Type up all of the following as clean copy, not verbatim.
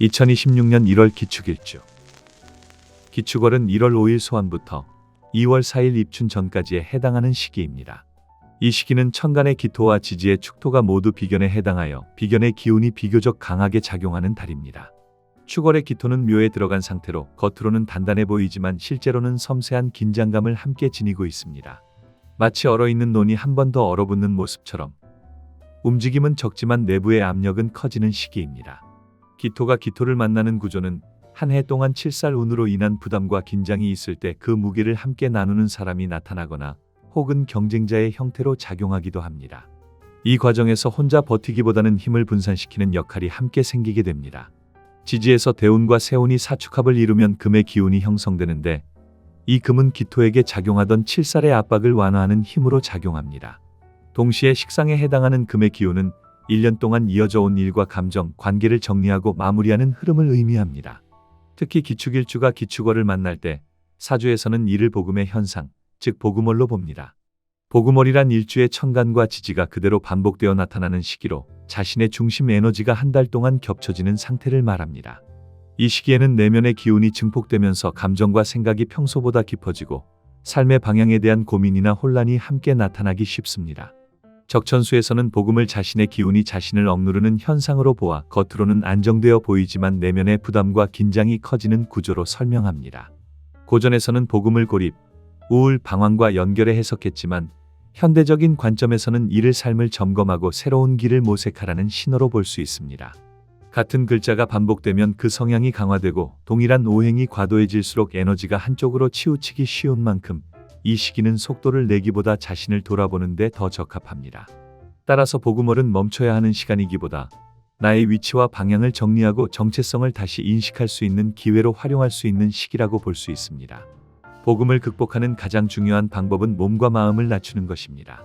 2026년 1월 기축일주. 기축월은 1월 5일 소환부터 2월 4일 입춘 전까지에 해당하는 시기입니다. 이 시기는 천간의 기토와 지지의 축토가 모두 비견에 해당하여 비견의 기운이 비교적 강하게 작용하는 달입니다. 축월의 기토는 묘에 들어간 상태로 겉으로는 단단해 보이지만 실제로는 섬세한 긴장감을 함께 지니고 있습니다. 마치 얼어있는 논이 한 번 더 얼어붙는 모습처럼 움직임은 적지만 내부의 압력은 커지는 시기입니다. 기토가 기토를 만나는 구조는 한 해 동안 칠살운으로 인한 부담과 긴장이 있을 때 그 무게를 함께 나누는 사람이 나타나거나 혹은 경쟁자의 형태로 작용하기도 합니다. 이 과정에서 혼자 버티기보다는 힘을 분산시키는 역할이 함께 생기게 됩니다. 지지에서 대운과 세운이 사축합을 이루면 금의 기운이 형성되는데 이 금은 기토에게 작용하던 칠살의 압박을 완화하는 힘으로 작용합니다. 동시에 식상에 해당하는 금의 기운은 1년 동안 이어져 온 일과 감정, 관계를 정리하고 마무리하는 흐름을 의미합니다. 특히 기축일주가 기축월을 만날 때 사주에서는 이를 복음의 현상, 즉 복음월로 봅니다. 복음월이란 일주의 천간과 지지가 그대로 반복되어 나타나는 시기로 자신의 중심 에너지가 한 달 동안 겹쳐지는 상태를 말합니다. 이 시기에는 내면의 기운이 증폭되면서 감정과 생각이 평소보다 깊어지고 삶의 방향에 대한 고민이나 혼란이 함께 나타나기 쉽습니다. 적천수에서는 복음을 자신의 기운이 자신을 억누르는 현상으로 보아 겉으로는 안정되어 보이지만 내면의 부담과 긴장이 커지는 구조로 설명합니다. 고전에서는 복음을 고립, 우울, 방황과 연결해 해석했지만 현대적인 관점에서는 이를 삶을 점검하고 새로운 길을 모색하라는 신호로 볼 수 있습니다. 같은 글자가 반복되면 그 성향이 강화되고 동일한 오행이 과도해질수록 에너지가 한쪽으로 치우치기 쉬운 만큼 이 시기는 속도를 내기보다 자신을 돌아보는 데 더 적합합니다. 따라서 복음월은 멈춰야 하는 시간이기보다 나의 위치와 방향을 정리하고 정체성을 다시 인식할 수 있는 기회로 활용할 수 있는 시기라고 볼 수 있습니다. 복음을 극복하는 가장 중요한 방법은 몸과 마음을 낮추는 것입니다.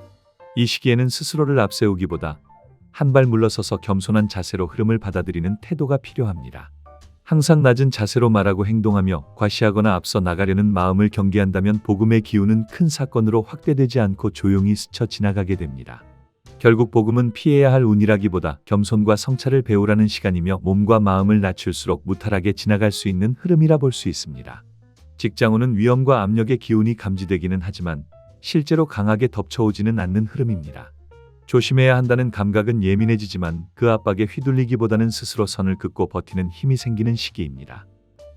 이 시기에는 스스로를 앞세우기보다 한 발 물러서서 겸손한 자세로 흐름을 받아들이는 태도가 필요합니다. 항상 낮은 자세로 말하고 행동하며 과시하거나 앞서 나가려는 마음을 경계한다면 복음의 기운은 큰 사건으로 확대되지 않고 조용히 스쳐 지나가게 됩니다. 결국 복음은 피해야 할 운이라기보다 겸손과 성찰을 배우라는 시간이며 몸과 마음을 낮출수록 무탈하게 지나갈 수 있는 흐름이라 볼 수 있습니다. 직장운은 위험과 압력의 기운이 감지되기는 하지만 실제로 강하게 덮쳐오지는 않는 흐름입니다. 조심해야 한다는 감각은 예민해지지만 그 압박에 휘둘리기보다는 스스로 선을 긋고 버티는 힘이 생기는 시기입니다.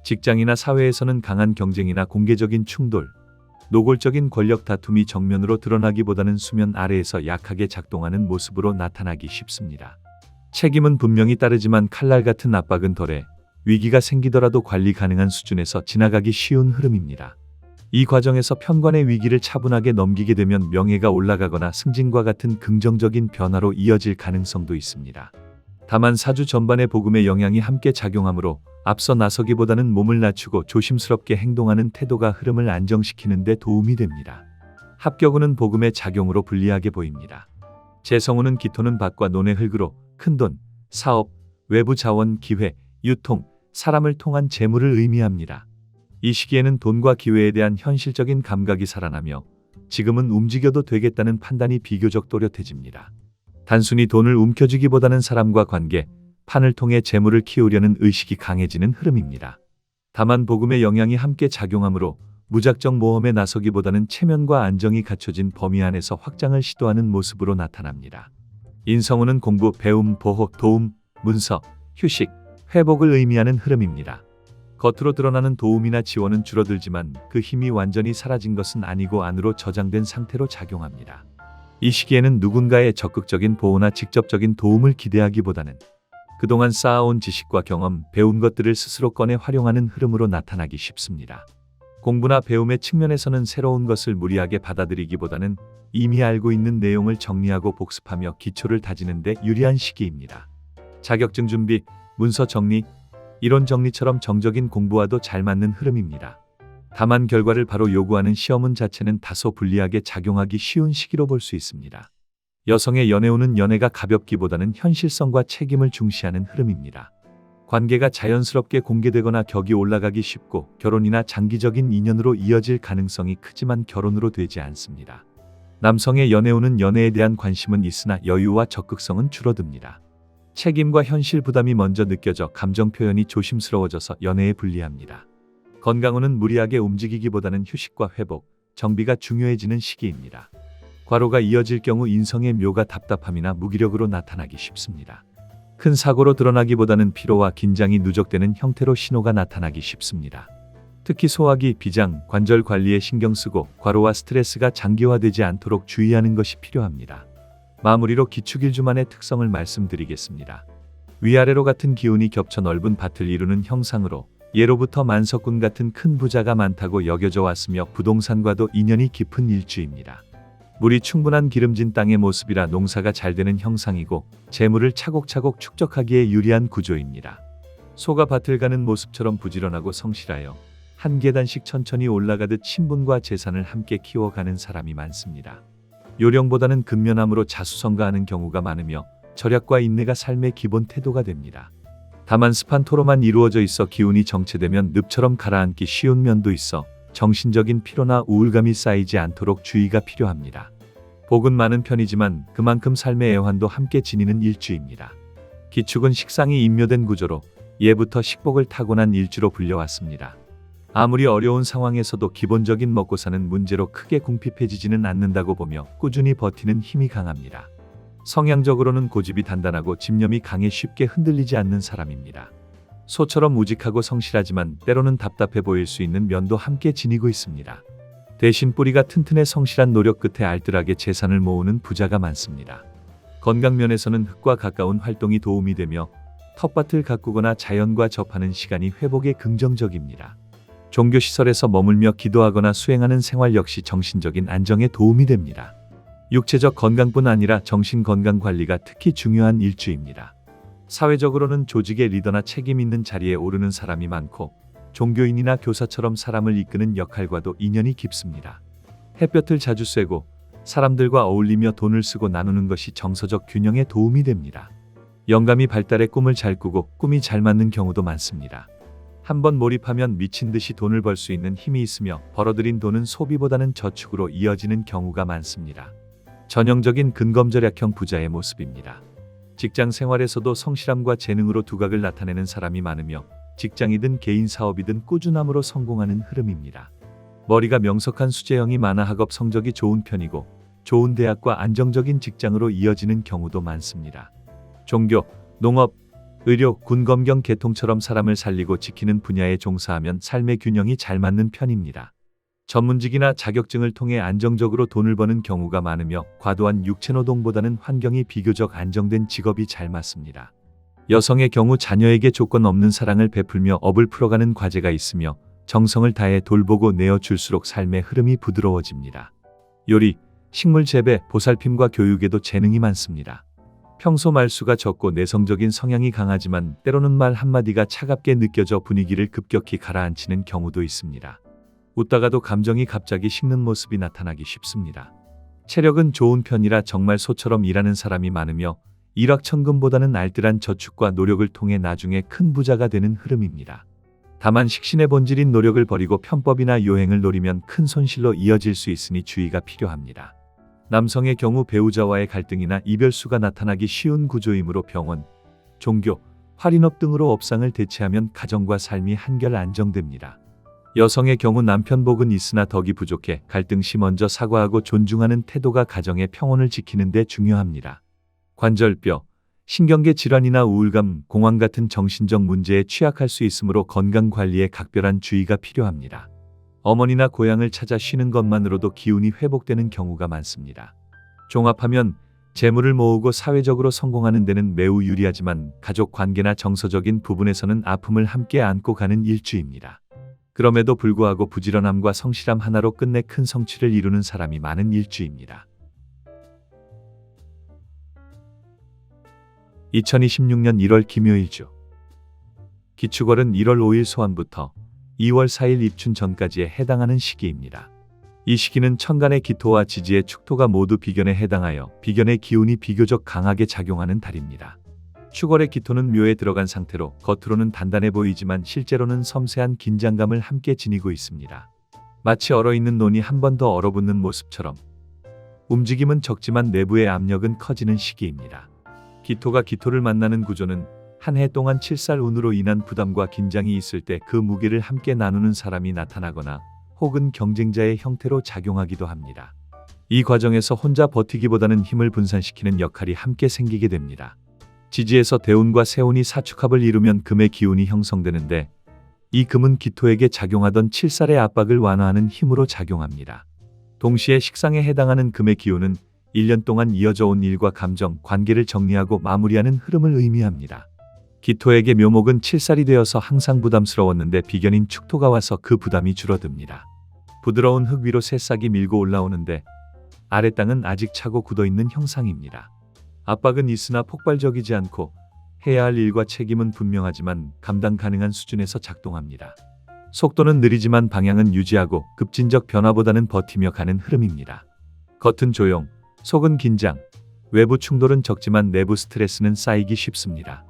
직장이나 사회에서는 강한 경쟁이나 공개적인 충돌, 노골적인 권력 다툼이 정면으로 드러나기보다는 수면 아래에서 약하게 작동하는 모습으로 나타나기 쉽습니다. 책임은 분명히 따르지만 칼날 같은 압박은 덜해 위기가 생기더라도 관리 가능한 수준에서 지나가기 쉬운 흐름입니다. 이 과정에서 편관의 위기를 차분하게 넘기게 되면 명예가 올라가거나 승진과 같은 긍정적인 변화로 이어질 가능성도 있습니다. 다만 사주 전반의 복음의 영향이 함께 작용하므로 앞서 나서기보다는 몸을 낮추고 조심스럽게 행동하는 태도가 흐름을 안정시키는 데 도움이 됩니다. 합격운은 복음의 작용으로 불리하게 보입니다. 재성운은 기토는 밭과 논의 흙으로 큰돈, 사업, 외부 자원, 기회, 유통, 사람을 통한 재물을 의미합니다. 이 시기에는 돈과 기회에 대한 현실적인 감각이 살아나며 지금은 움직여도 되겠다는 판단이 비교적 또렷해집니다. 단순히 돈을 움켜쥐기보다는 사람과 관계, 판을 통해 재물을 키우려는 의식이 강해지는 흐름입니다. 다만 복음의 영향이 함께 작용하므로 무작정 모험에 나서기보다는 체면과 안정이 갖춰진 범위 안에서 확장을 시도하는 모습으로 나타납니다. 인성운은 공부, 배움, 보호, 도움, 문서, 휴식, 회복을 의미하는 흐름입니다. 겉으로 드러나는 도움이나 지원은 줄어들지만 그 힘이 완전히 사라진 것은 아니고 안으로 저장된 상태로 작용합니다. 이 시기에는 누군가의 적극적인 보호나 직접적인 도움을 기대하기보다는 그동안 쌓아온 지식과 경험, 배운 것들을 스스로 꺼내 활용하는 흐름으로 나타나기 쉽습니다. 공부나 배움의 측면에서는 새로운 것을 무리하게 받아들이기보다는 이미 알고 있는 내용을 정리하고 복습하며 기초를 다지는 데 유리한 시기입니다. 자격증 준비, 문서 정리, 이론 정리처럼 정적인 공부와도 잘 맞는 흐름입니다. 다만 결과를 바로 요구하는 시험운 자체는 다소 불리하게 작용하기 쉬운 시기로 볼 수 있습니다. 여성의 연애운은 연애가 가볍기보다는 현실성과 책임을 중시하는 흐름입니다. 관계가 자연스럽게 공개되거나 격이 올라가기 쉽고 결혼이나 장기적인 인연으로 이어질 가능성이 크지만 결혼으로 되지 않습니다. 남성의 연애운은 연애에 대한 관심은 있으나 여유와 적극성은 줄어듭니다. 책임과 현실 부담이 먼저 느껴져 감정 표현이 조심스러워져서 연애에 불리합니다. 건강 후는 무리하게 움직이기보다는 휴식과 회복, 정비가 중요해지는 시기입니다. 과로가 이어질 경우 인성의 묘가 답답함이나 무기력으로 나타나기 쉽습니다. 큰 사고로 드러나기보다는 피로와 긴장이 누적되는 형태로 신호가 나타나기 쉽습니다. 특히 소화기, 비장, 관절 관리에 신경 쓰고 과로와 스트레스가 장기화되지 않도록 주의하는 것이 필요합니다. 마무리로 기축일주만의 특성을 말씀드리겠습니다. 위아래로 같은 기운이 겹쳐 넓은 밭을 이루는 형상으로 예로부터 만석군 같은 큰 부자가 많다고 여겨져 왔으며 부동산과도 인연이 깊은 일주입니다. 물이 충분한 기름진 땅의 모습이라 농사가 잘 되는 형상이고 재물을 차곡차곡 축적하기에 유리한 구조입니다. 소가 밭을 가는 모습처럼 부지런하고 성실하여 한 계단씩 천천히 올라가듯 신분과 재산을 함께 키워가는 사람이 많습니다. 요령보다는 근면함으로 자수성가하는 경우가 많으며 절약과 인내가 삶의 기본 태도가 됩니다. 다만 습한 토로만 이루어져 있어 기운이 정체되면 늪처럼 가라앉기 쉬운 면도 있어 정신적인 피로나 우울감이 쌓이지 않도록 주의가 필요합니다. 복은 많은 편이지만 그만큼 삶의 애환도 함께 지니는 일주입니다. 기축은 식상이 인묘된 구조로 예부터 식복을 타고난 일주로 불려왔습니다. 아무리 어려운 상황에서도 기본적인 먹고 사는 문제로 크게 궁핍해지지는 않는다고 보며 꾸준히 버티는 힘이 강합니다. 성향적으로는 고집이 단단하고 집념이 강해 쉽게 흔들리지 않는 사람입니다. 소처럼 우직하고 성실하지만 때로는 답답해 보일 수 있는 면도 함께 지니고 있습니다. 대신 뿌리가 튼튼해 성실한 노력 끝에 알뜰하게 재산을 모으는 부자가 많습니다. 건강 면에서는 흙과 가까운 활동이 도움이 되며 텃밭을 가꾸거나 자연과 접하는 시간이 회복에 긍정적입니다. 종교시설에서 머물며 기도하거나 수행하는 생활 역시 정신적인 안정에 도움이 됩니다. 육체적 건강뿐 아니라 정신 건강 관리가 특히 중요한 일주입니다. 사회적으로는 조직의 리더나 책임 있는 자리에 오르는 사람이 많고 종교인이나 교사처럼 사람을 이끄는 역할과도 인연이 깊습니다. 햇볕을 자주 쐬고 사람들과 어울리며 돈을 쓰고 나누는 것이 정서적 균형에 도움이 됩니다. 영감이 발달해 꿈을 잘 꾸고 꿈이 잘 맞는 경우도 많습니다. 한번 몰입하면 미친 듯이 돈을 벌 수 있는 힘이 있으며 벌어들인 돈은 소비보다는 저축으로 이어지는 경우가 많습니다. 전형적인 근검절약형 부자의 모습입니다. 직장 생활에서도 성실함과 재능으로 두각을 나타내는 사람이 많으며 직장이든 개인 사업이든 꾸준함으로 성공하는 흐름입니다. 머리가 명석한 수재형이 많아 학업 성적이 좋은 편이고 좋은 대학과 안정적인 직장으로 이어지는 경우도 많습니다. 종교, 농업, 의료, 군, 검경, 계통처럼 사람을 살리고 지키는 분야에 종사하면 삶의 균형이 잘 맞는 편입니다. 전문직이나 자격증을 통해 안정적으로 돈을 버는 경우가 많으며 과도한 육체노동보다는 환경이 비교적 안정된 직업이 잘 맞습니다. 여성의 경우 자녀에게 조건 없는 사랑을 베풀며 업을 풀어가는 과제가 있으며 정성을 다해 돌보고 내어줄수록 삶의 흐름이 부드러워집니다. 요리, 식물 재배, 보살핌과 교육에도 재능이 많습니다. 평소 말수가 적고 내성적인 성향이 강하지만 때로는 말 한마디가 차갑게 느껴져 분위기를 급격히 가라앉히는 경우도 있습니다. 웃다가도 감정이 갑자기 식는 모습이 나타나기 쉽습니다. 체력은 좋은 편이라 정말 소처럼 일하는 사람이 많으며 일확천금보다는 알뜰한 저축과 노력을 통해 나중에 큰 부자가 되는 흐름입니다. 다만 식신의 본질인 노력을 버리고 편법이나 요행을 노리면 큰 손실로 이어질 수 있으니 주의가 필요합니다. 남성의 경우 배우자와의 갈등이나 이별수가 나타나기 쉬운 구조이므로 병원, 종교, 할인업 등으로 업상을 대체하면 가정과 삶이 한결 안정됩니다. 여성의 경우 남편 복은 있으나 덕이 부족해 갈등 시 먼저 사과하고 존중하는 태도가 가정의 평온을 지키는 데 중요합니다. 관절뼈, 신경계 질환이나 우울감, 공황 같은 정신적 문제에 취약할 수 있으므로 건강관리에 각별한 주의가 필요합니다. 어머니나 고향을 찾아 쉬는 것만으로도 기운이 회복되는 경우가 많습니다. 종합하면 재물을 모으고 사회적으로 성공하는 데는 매우 유리하지만 가족 관계나 정서적인 부분에서는 아픔을 함께 안고 가는 일주입니다. 그럼에도 불구하고 부지런함과 성실함 하나로 끝내 큰 성취를 이루는 사람이 많은 일주입니다. 2026년 1월 김요일주. 기축월은 1월 5일 소환부터 2월 4일 입춘 전까지에 해당하는 시기입니다. 이 시기는 천간의 기토와 지지의 축토가 모두 비견에 해당하여 비견의 기운이 비교적 강하게 작용하는 달입니다. 축월의 기토는 묘에 들어간 상태로 겉으로는 단단해 보이지만 실제로는 섬세한 긴장감을 함께 지니고 있습니다. 마치 얼어있는 논이 한 번 더 얼어붙는 모습처럼 움직임은 적지만 내부의 압력은 커지는 시기입니다. 기토가 기토를 만나는 구조는 한 해 동안 칠살운으로 인한 부담과 긴장이 있을 때 그 무게를 함께 나누는 사람이 나타나거나 혹은 경쟁자의 형태로 작용하기도 합니다. 이 과정에서 혼자 버티기보다는 힘을 분산시키는 역할이 함께 생기게 됩니다. 지지에서 대운과 세운이 사축합을 이루면 금의 기운이 형성되는데 이 금은 기토에게 작용하던 칠살의 압박을 완화하는 힘으로 작용합니다. 동시에 식상에 해당하는 금의 기운은 1년 동안 이어져 온 일과 감정, 관계를 정리하고 마무리하는 흐름을 의미합니다. 기토에게 묘목은 칠살이 되어서 항상 부담스러웠는데 비견인 축토가 와서 그 부담이 줄어듭니다. 부드러운 흙 위로 새싹이 밀고 올라오는데 아래 땅은 아직 차고 굳어있는 형상입니다. 압박은 있으나 폭발적이지 않고 해야 할 일과 책임은 분명하지만 감당 가능한 수준에서 작동합니다. 속도는 느리지만 방향은 유지하고 급진적 변화보다는 버티며 가는 흐름입니다. 겉은 조용, 속은 긴장, 외부 충돌은 적지만 내부 스트레스는 쌓이기 쉽습니다.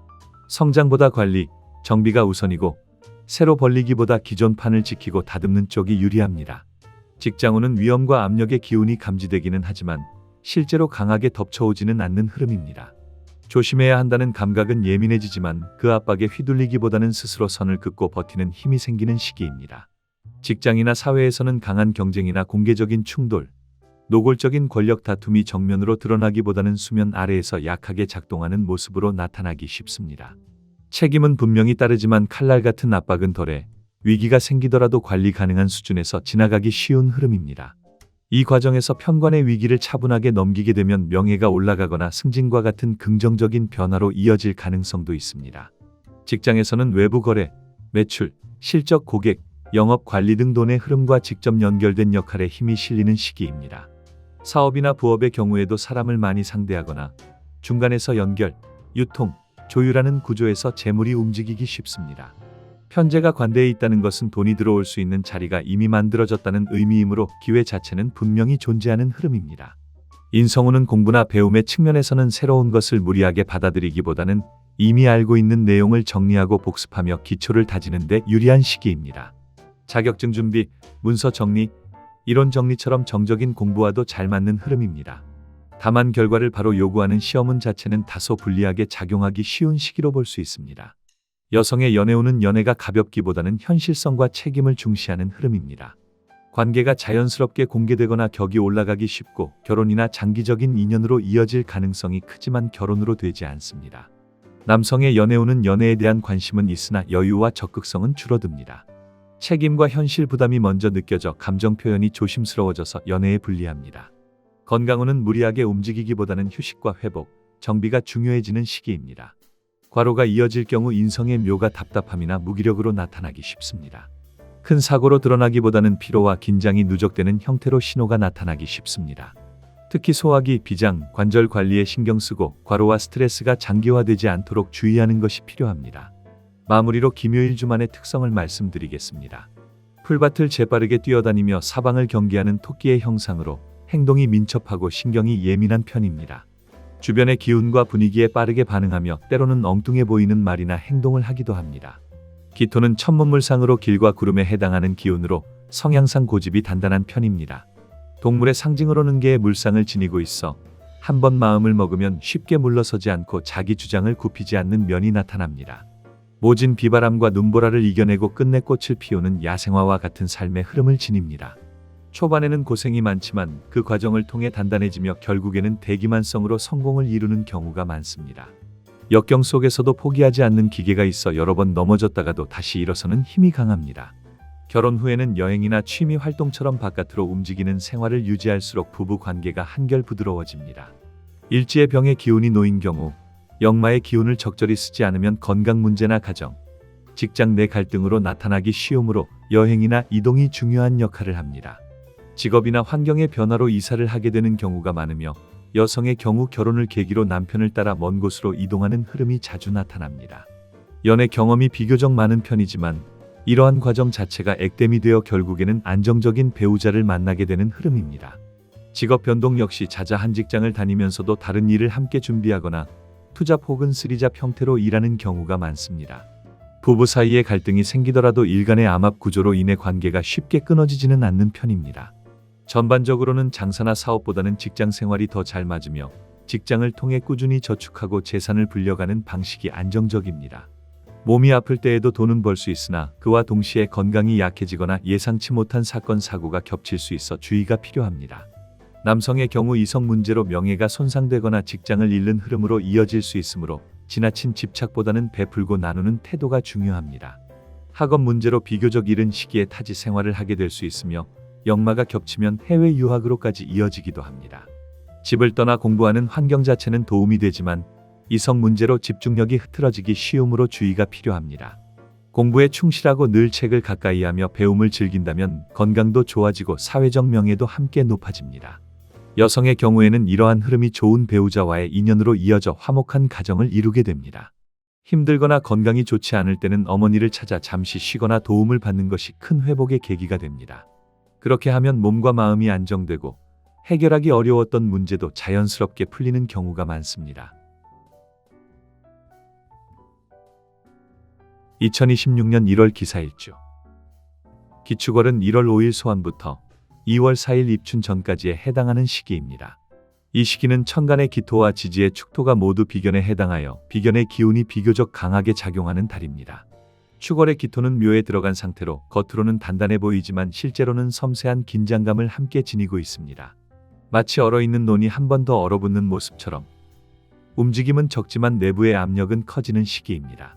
성장보다 관리, 정비가 우선이고 새로 벌리기보다 기존 판을 지키고 다듬는 쪽이 유리합니다. 직장운은 위험과 압력의 기운이 감지되기는 하지만 실제로 강하게 덮쳐오지는 않는 흐름입니다. 조심해야 한다는 감각은 예민해지지만 그 압박에 휘둘리기보다는 스스로 선을 긋고 버티는 힘이 생기는 시기입니다. 직장이나 사회에서는 강한 경쟁이나 공개적인 충돌, 노골적인 권력 다툼이 정면으로 드러나기보다는 수면 아래에서 약하게 작동하는 모습으로 나타나기 쉽습니다. 책임은 분명히 따르지만 칼날 같은 압박은 덜해 위기가 생기더라도 관리 가능한 수준에서 지나가기 쉬운 흐름입니다. 이 과정에서 편관의 위기를 차분하게 넘기게 되면 명예가 올라가거나 승진과 같은 긍정적인 변화로 이어질 가능성도 있습니다. 직장에서는 외부 거래, 매출, 실적 고객, 영업 관리 등 돈의 흐름과 직접 연결된 역할에 힘이 실리는 시기입니다. 사업이나 부업의 경우에도 사람을 많이 상대하거나 중간에서 연결, 유통, 조율하는 구조에서 재물이 움직이기 쉽습니다. 편재가 관대에 있다는 것은 돈이 들어올 수 있는 자리가 이미 만들어졌다는 의미이므로 기회 자체는 분명히 존재하는 흐름입니다. 인성운은 공부나 배움의 측면에서는 새로운 것을 무리하게 받아들이기보다는 이미 알고 있는 내용을 정리하고 복습하며 기초를 다지는 데 유리한 시기입니다. 자격증 준비, 문서 정리, 이론 정리처럼 정적인 공부와도 잘 맞는 흐름입니다. 다만 결과를 바로 요구하는 시험운 자체는 다소 불리하게 작용하기 쉬운 시기로 볼 수 있습니다. 여성의 연애운은 연애가 가볍기보다는 현실성과 책임을 중시하는 흐름입니다. 관계가 자연스럽게 공개되거나 격이 올라가기 쉽고 결혼이나 장기적인 인연으로 이어질 가능성이 크지만 결혼으로 되지 않습니다. 남성의 연애운은 연애에 대한 관심은 있으나 여유와 적극성은 줄어듭니다. 책임과 현실 부담이 먼저 느껴져 감정 표현이 조심스러워져서 연애에 불리합니다. 건강운은 무리하게 움직이기보다는 휴식과 회복, 정비가 중요해지는 시기입니다. 과로가 이어질 경우 인성의 묘가 답답함이나 무기력으로 나타나기 쉽습니다. 큰 사고로 드러나기보다는 피로와 긴장이 누적되는 형태로 신호가 나타나기 쉽습니다. 특히 소화기, 비장, 관절 관리에 신경 쓰고 과로와 스트레스가 장기화되지 않도록 주의하는 것이 필요합니다. 마무리로 김요일 주만의 특성을 말씀드리겠습니다. 풀밭을 재빠르게 뛰어다니며 사방을 경계하는 토끼의 형상으로 행동이 민첩하고 신경이 예민한 편입니다. 주변의 기운과 분위기에 빠르게 반응하며 때로는 엉뚱해 보이는 말이나 행동을 하기도 합니다. 기토는 천문물상으로 길과 구름에 해당하는 기운으로 성향상 고집이 단단한 편입니다. 동물의 상징으로는 개의 물상을 지니고 있어 한 번 마음을 먹으면 쉽게 물러서지 않고 자기 주장을 굽히지 않는 면이 나타납니다. 모진 비바람과 눈보라를 이겨내고 끝내 꽃을 피우는 야생화와 같은 삶의 흐름을 지닙니다. 초반에는 고생이 많지만 그 과정을 통해 단단해지며 결국에는 대기만성으로 성공을 이루는 경우가 많습니다. 역경 속에서도 포기하지 않는 기계가 있어 여러 번 넘어졌다가도 다시 일어서는 힘이 강합니다. 결혼 후에는 여행이나 취미 활동처럼 바깥으로 움직이는 생활을 유지할수록 부부 관계가 한결 부드러워집니다. 일지의 병의 기운이 놓인 경우 역마의 기운을 적절히 쓰지 않으면 건강 문제나 가정, 직장 내 갈등으로 나타나기 쉬우므로 여행이나 이동이 중요한 역할을 합니다. 직업이나 환경의 변화로 이사를 하게 되는 경우가 많으며 여성의 경우 결혼을 계기로 남편을 따라 먼 곳으로 이동하는 흐름이 자주 나타납니다. 연애 경험이 비교적 많은 편이지만 이러한 과정 자체가 액땜이 되어 결국에는 안정적인 배우자를 만나게 되는 흐름입니다. 직업 변동 역시 자자한 직장을 다니면서도 다른 일을 함께 준비하거나 투잡 혹은 쓰리잡 형태로 일하는 경우가 많습니다. 부부 사이에 갈등이 생기더라도 일간의 암압 구조로 인해 관계가 쉽게 끊어지지는 않는 편입니다. 전반적으로는 장사나 사업보다는 직장 생활이 더 잘 맞으며 직장을 통해 꾸준히 저축하고 재산을 불려가는 방식이 안정적입니다. 몸이 아플 때에도 돈은 벌 수 있으나 그와 동시에 건강이 약해지거나 예상치 못한 사건 사고가 겹칠 수 있어 주의가 필요합니다. 남성의 경우 이성 문제로 명예가 손상되거나 직장을 잃는 흐름으로 이어질 수 있으므로 지나친 집착보다는 베풀고 나누는 태도가 중요합니다. 학업 문제로 비교적 이른 시기에 타지 생활을 하게 될 수 있으며 역마가 겹치면 해외 유학으로까지 이어지기도 합니다. 집을 떠나 공부하는 환경 자체는 도움이 되지만 이성 문제로 집중력이 흐트러지기 쉬우므로 주의가 필요합니다. 공부에 충실하고 늘 책을 가까이 하며 배움을 즐긴다면 건강도 좋아지고 사회적 명예도 함께 높아집니다. 여성의 경우에는 이러한 흐름이 좋은 배우자와의 인연으로 이어져 화목한 가정을 이루게 됩니다. 힘들거나 건강이 좋지 않을 때는 어머니를 찾아 잠시 쉬거나 도움을 받는 것이 큰 회복의 계기가 됩니다. 그렇게 하면 몸과 마음이 안정되고 해결하기 어려웠던 문제도 자연스럽게 풀리는 경우가 많습니다. 2026년 1월 기사일주. 기축월은 1월 5일 소환부터 2월 4일 입춘 전까지에 해당하는 시기입니다. 이 시기는 천간의 기토와 지지의 축토가 모두 비견에 해당하여 비견의 기운이 비교적 강하게 작용하는 달입니다. 축월의 기토는 묘에 들어간 상태로 겉으로는 단단해 보이지만 실제로는 섬세한 긴장감을 함께 지니고 있습니다. 마치 얼어있는 논이 한 번 더 얼어붙는 모습처럼 움직임은 적지만 내부의 압력은 커지는 시기입니다.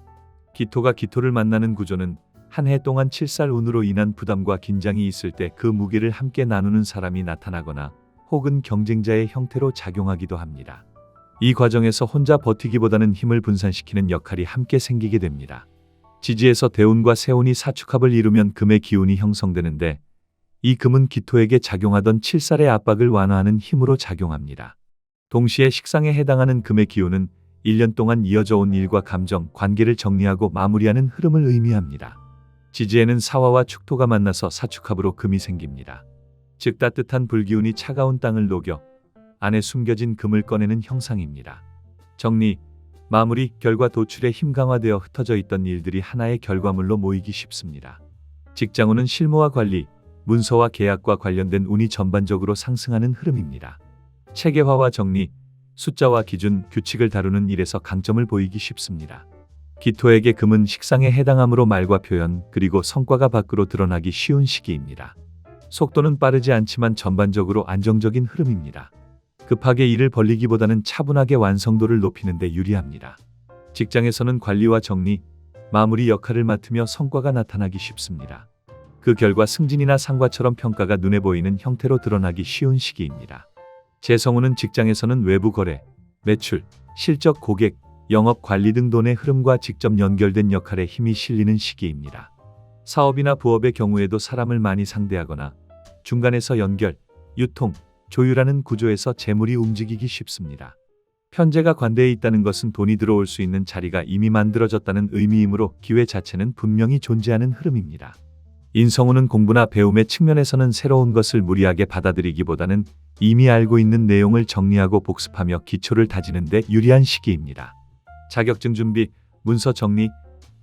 기토가 기토를 만나는 구조는 한 해 동안 칠살운으로 인한 부담과 긴장이 있을 때 그 무게를 함께 나누는 사람이 나타나거나 혹은 경쟁자의 형태로 작용하기도 합니다. 이 과정에서 혼자 버티기보다는 힘을 분산시키는 역할이 함께 생기게 됩니다. 지지에서 대운과 세운이 사축합을 이루면 금의 기운이 형성되는데 이 금은 기토에게 작용하던 칠살의 압박을 완화하는 힘으로 작용합니다. 동시에 식상에 해당하는 금의 기운은 1년 동안 이어져 온 일과 감정, 관계를 정리하고 마무리하는 흐름을 의미합니다. 지지에는 사화와 축토가 만나서 사축합으로 금이 생깁니다. 즉 따뜻한 불기운이 차가운 땅을 녹여 안에 숨겨진 금을 꺼내는 형상입니다. 정리, 마무리, 결과 도출에 힘 강화되어 흩어져 있던 일들이 하나의 결과물로 모이기 쉽습니다. 직장운은 실무와 관리, 문서와 계약과 관련된 운이 전반적으로 상승하는 흐름입니다. 체계화와 정리, 숫자와 기준, 규칙을 다루는 일에서 강점을 보이기 쉽습니다. 기토에게 금은 식상에 해당하므로 말과 표현, 그리고 성과가 밖으로 드러나기 쉬운 시기입니다. 속도는 빠르지 않지만 전반적으로 안정적인 흐름입니다. 급하게 일을 벌리기보다는 차분하게 완성도를 높이는 데 유리합니다. 직장에서는 관리와 정리, 마무리 역할을 맡으며 성과가 나타나기 쉽습니다. 그 결과 승진이나 상과처럼 평가가 눈에 보이는 형태로 드러나기 쉬운 시기입니다. 재성운은 직장에서는 외부 거래, 매출, 실적 고객, 영업 관리 등 돈의 흐름과 직접 연결된 역할에 힘이 실리는 시기입니다. 사업이나 부업의 경우에도 사람을 많이 상대하거나 중간에서 연결, 유통, 조율하는 구조에서 재물이 움직이기 쉽습니다. 편재가 관대에 있다는 것은 돈이 들어올 수 있는 자리가 이미 만들어졌다는 의미이므로 기회 자체는 분명히 존재하는 흐름입니다. 인성운은 공부나 배움의 측면에서는 새로운 것을 무리하게 받아들이기보다는 이미 알고 있는 내용을 정리하고 복습하며 기초를 다지는 데 유리한 시기입니다. 자격증 준비, 문서 정리,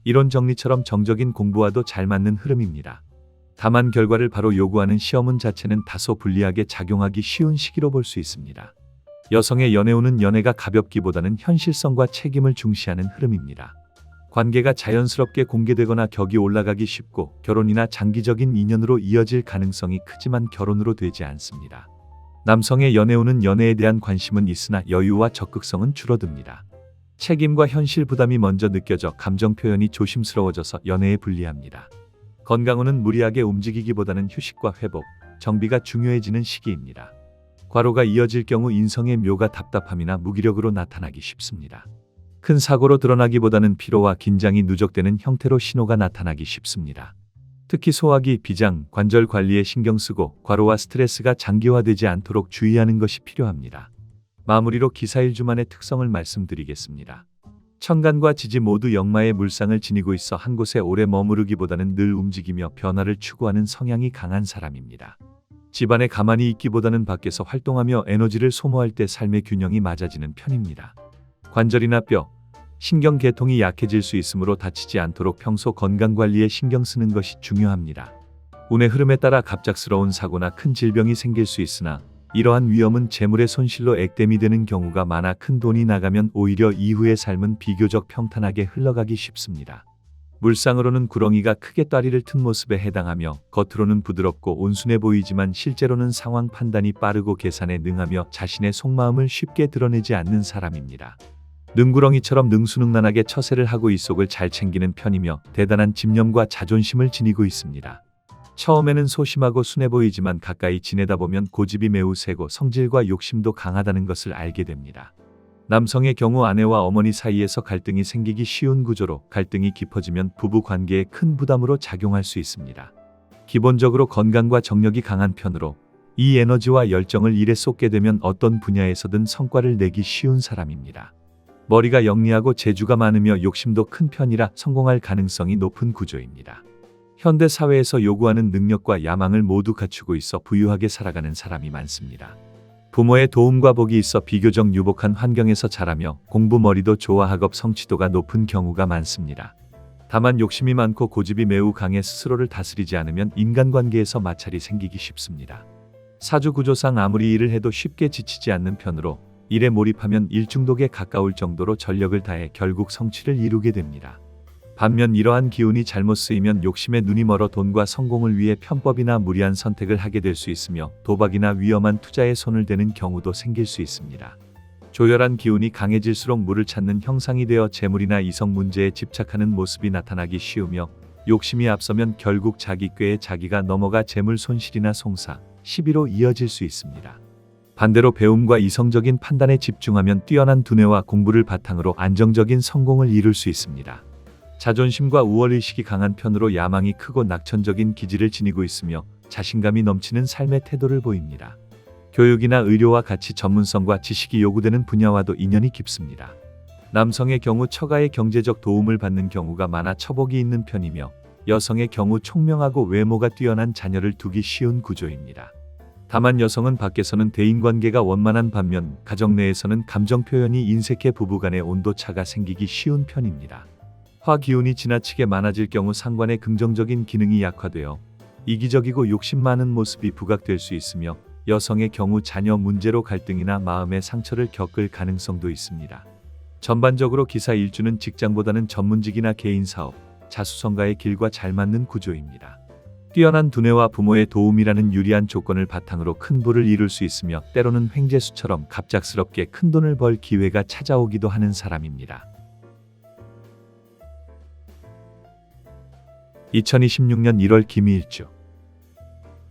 이론 정리처럼 정적인 공부와도 잘 맞는 흐름입니다. 다만 결과를 바로 요구하는 시험운 자체는 다소 불리하게 작용하기 쉬운 시기로 볼 수 있습니다. 여성의 연애운은 연애가 가볍기보다는 현실성과 책임을 중시하는 흐름입니다. 관계가 자연스럽게 공개되거나 격이 올라가기 쉽고 결혼이나 장기적인 인연으로 이어질 가능성이 크지만 결혼으로 되지 않습니다. 남성의 연애운은 연애에 대한 관심은 있으나 여유와 적극성은 줄어듭니다. 책임과 현실 부담이 먼저 느껴져 감정 표현이 조심스러워져서 연애에 불리합니다. 건강운은 무리하게 움직이기보다는 휴식과 회복, 정비가 중요해지는 시기입니다. 과로가 이어질 경우 인성의 묘가 답답함이나 무기력으로 나타나기 쉽습니다. 큰 사고로 드러나기보다는 피로와 긴장이 누적되는 형태로 신호가 나타나기 쉽습니다. 특히 소화기, 비장, 관절 관리에 신경 쓰고 과로와 스트레스가 장기화되지 않도록 주의하는 것이 필요합니다. 마무리로 기사일주만의 특성을 말씀드리겠습니다. 천간과 지지 모두 역마의 물상을 지니고 있어 한 곳에 오래 머무르기보다는 늘 움직이며 변화를 추구하는 성향이 강한 사람입니다. 집안에 가만히 있기보다는 밖에서 활동하며 에너지를 소모할 때 삶의 균형이 맞아지는 편입니다. 관절이나 뼈, 신경계통이 약해질 수 있으므로 다치지 않도록 평소 건강관리에 신경 쓰는 것이 중요합니다. 운의 흐름에 따라 갑작스러운 사고나 큰 질병이 생길 수 있으나 이러한 위험은 재물의 손실로 액땜이 되는 경우가 많아 큰 돈이 나가면 오히려 이후의 삶은 비교적 평탄하게 흘러가기 쉽습니다. 물상으로는 구렁이가 크게 따리를 튼 모습에 해당하며 겉으로는 부드럽고 온순해 보이지만 실제로는 상황 판단이 빠르고 계산에 능하며 자신의 속마음을 쉽게 드러내지 않는 사람입니다. 능구렁이처럼 능수능란하게 처세를 하고 이속을 잘 챙기는 편이며 대단한 집념과 자존심을 지니고 있습니다. 처음에는 소심하고 순해 보이지만 가까이 지내다 보면 고집이 매우 세고 성질과 욕심도 강하다는 것을 알게 됩니다. 남성의 경우 아내와 어머니 사이에서 갈등이 생기기 쉬운 구조로 갈등이 깊어지면 부부 관계에 큰 부담으로 작용할 수 있습니다. 기본적으로 건강과 정력이 강한 편으로 이 에너지와 열정을 일에 쏟게 되면 어떤 분야에서든 성과를 내기 쉬운 사람입니다. 머리가 영리하고 재주가 많으며 욕심도 큰 편이라 성공할 가능성이 높은 구조입니다. 현대 사회에서 요구하는 능력과 야망을 모두 갖추고 있어 부유하게 살아가는 사람이 많습니다. 부모의 도움과 복이 있어 비교적 유복한 환경에서 자라며 공부 머리도 좋아 학업 성취도가 높은 경우가 많습니다. 다만 욕심이 많고 고집이 매우 강해 스스로를 다스리지 않으면 인간관계에서 마찰이 생기기 쉽습니다. 사주 구조상 아무리 일을 해도 쉽게 지치지 않는 편으로 일에 몰입하면 일중독에 가까울 정도로 전력을 다해 결국 성취를 이루게 됩니다. 반면 이러한 기운이 잘못 쓰이면 욕심에 눈이 멀어 돈과 성공을 위해 편법이나 무리한 선택을 하게 될 수 있으며 도박이나 위험한 투자에 손을 대는 경우도 생길 수 있습니다. 조열한 기운이 강해질수록 물을 찾는 형상이 되어 재물이나 이성 문제에 집착하는 모습이 나타나기 쉬우며 욕심이 앞서면 결국 자기 꾀에 자기가 넘어가 재물 손실이나 송사, 시비로 이어질 수 있습니다. 반대로 배움과 이성적인 판단에 집중하면 뛰어난 두뇌와 공부를 바탕으로 안정적인 성공을 이룰 수 있습니다. 자존심과 우월의식이 강한 편으로 야망이 크고 낙천적인 기질을 지니고 있으며 자신감이 넘치는 삶의 태도를 보입니다. 교육이나 의료와 같이 전문성과 지식이 요구되는 분야와도 인연이 깊습니다. 남성의 경우 처가의 경제적 도움을 받는 경우가 많아 처복이 있는 편이며 여성의 경우 총명하고 외모가 뛰어난 자녀를 두기 쉬운 구조입니다. 다만 여성은 밖에서는 대인관계가 원만한 반면 가정 내에서는 감정 표현이 인색해 부부간의 온도차가 생기기 쉬운 편입니다. 화 기운이 지나치게 많아질 경우 상관의 긍정적인 기능이 약화되어 이기적이고 욕심 많은 모습이 부각될 수 있으며 여성의 경우 자녀 문제로 갈등이나 마음의 상처를 겪을 가능성도 있습니다. 전반적으로 기사 일주는 직장보다는 전문직이나 개인사업, 자수성가의 길과 잘 맞는 구조입니다. 뛰어난 두뇌와 부모의 도움이라는 유리한 조건을 바탕으로 큰 부를 이룰 수 있으며 때로는 횡재수처럼 갑작스럽게 큰 돈을 벌 기회가 찾아오기도 하는 사람입니다. 2026년 1월 기미일주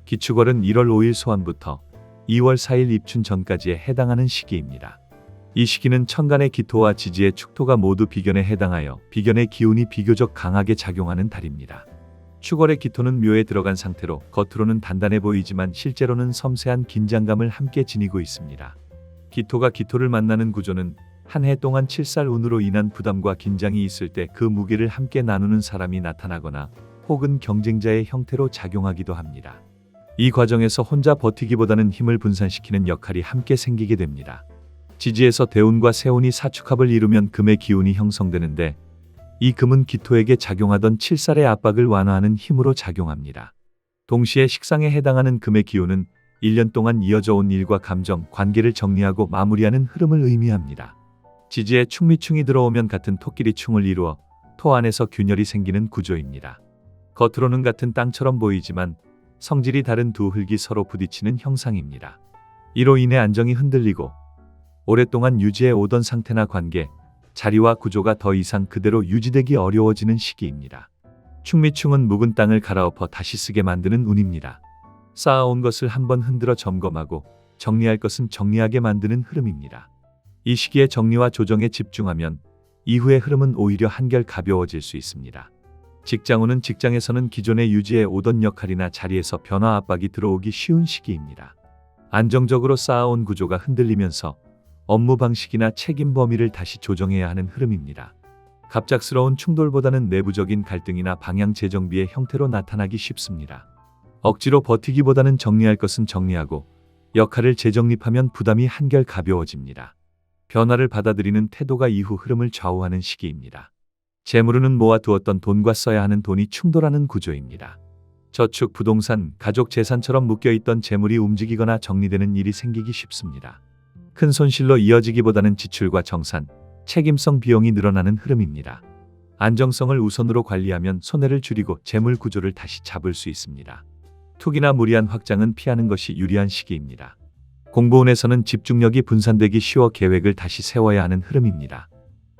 기축월은 1월 5일 소환부터 2월 4일 입춘 전까지에 해당하는 시기입니다. 이 시기는 천간의 기토와 지지의 축토가 모두 비견에 해당하여 비견의 기운이 비교적 강하게 작용하는 달입니다. 축월의 기토는 묘에 들어간 상태로 겉으로는 단단해 보이지만 실제로는 섬세한 긴장감을 함께 지니고 있습니다. 기토가 기토를 만나는 구조는 한 해 동안 칠살 운으로 인한 부담과 긴장이 있을 때 그 무게를 함께 나누는 사람이 나타나거나 혹은 경쟁자의 형태로 작용하기도 합니다. 이 과정에서 혼자 버티기보다는 힘을 분산시키는 역할이 함께 생기게 됩니다. 지지에서 대운과 세운이 사축합을 이루면 금의 기운이 형성되는데 이 금은 기토에게 작용하던 칠살의 압박을 완화하는 힘으로 작용합니다. 동시에 식상에 해당하는 금의 기운은 1년 동안 이어져 온 일과 감정, 관계를 정리하고 마무리하는 흐름을 의미합니다. 지지에 충미충이 들어오면 같은 토끼리 충을 이루어 토 안에서 균열이 생기는 구조입니다. 겉으로는 같은 땅처럼 보이지만 성질이 다른 두 흙이 서로 부딪히는 형상입니다. 이로 인해 안정이 흔들리고 오랫동안 유지해 오던 상태나 관계, 자리와 구조가 더 이상 그대로 유지되기 어려워지는 시기입니다. 충미충은 묵은 땅을 갈아엎어 다시 쓰게 만드는 운입니다. 쌓아온 것을 한번 흔들어 점검하고 정리할 것은 정리하게 만드는 흐름입니다. 이 시기에 정리와 조정에 집중하면 이후의 흐름은 오히려 한결 가벼워질 수 있습니다. 직장운은 직장에서는 기존에 유지해 오던 역할이나 자리에서 변화 압박이 들어오기 쉬운 시기입니다. 안정적으로 쌓아온 구조가 흔들리면서 업무 방식이나 책임 범위를 다시 조정해야 하는 흐름입니다. 갑작스러운 충돌보다는 내부적인 갈등이나 방향 재정비의 형태로 나타나기 쉽습니다. 억지로 버티기보다는 정리할 것은 정리하고 역할을 재정립하면 부담이 한결 가벼워집니다. 변화를 받아들이는 태도가 이후 흐름을 좌우하는 시기입니다. 재물운은 모아두었던 돈과 써야 하는 돈이 충돌하는 구조입니다. 저축, 부동산, 가족 재산처럼 묶여있던 재물이 움직이거나 정리되는 일이 생기기 쉽습니다. 큰 손실로 이어지기보다는 지출과 정산, 책임성 비용이 늘어나는 흐름입니다. 안정성을 우선으로 관리하면 손해를 줄이고 재물 구조를 다시 잡을 수 있습니다. 투기나 무리한 확장은 피하는 것이 유리한 시기입니다. 공부운에서는 집중력이 분산되기 쉬워 계획을 다시 세워야 하는 흐름입니다.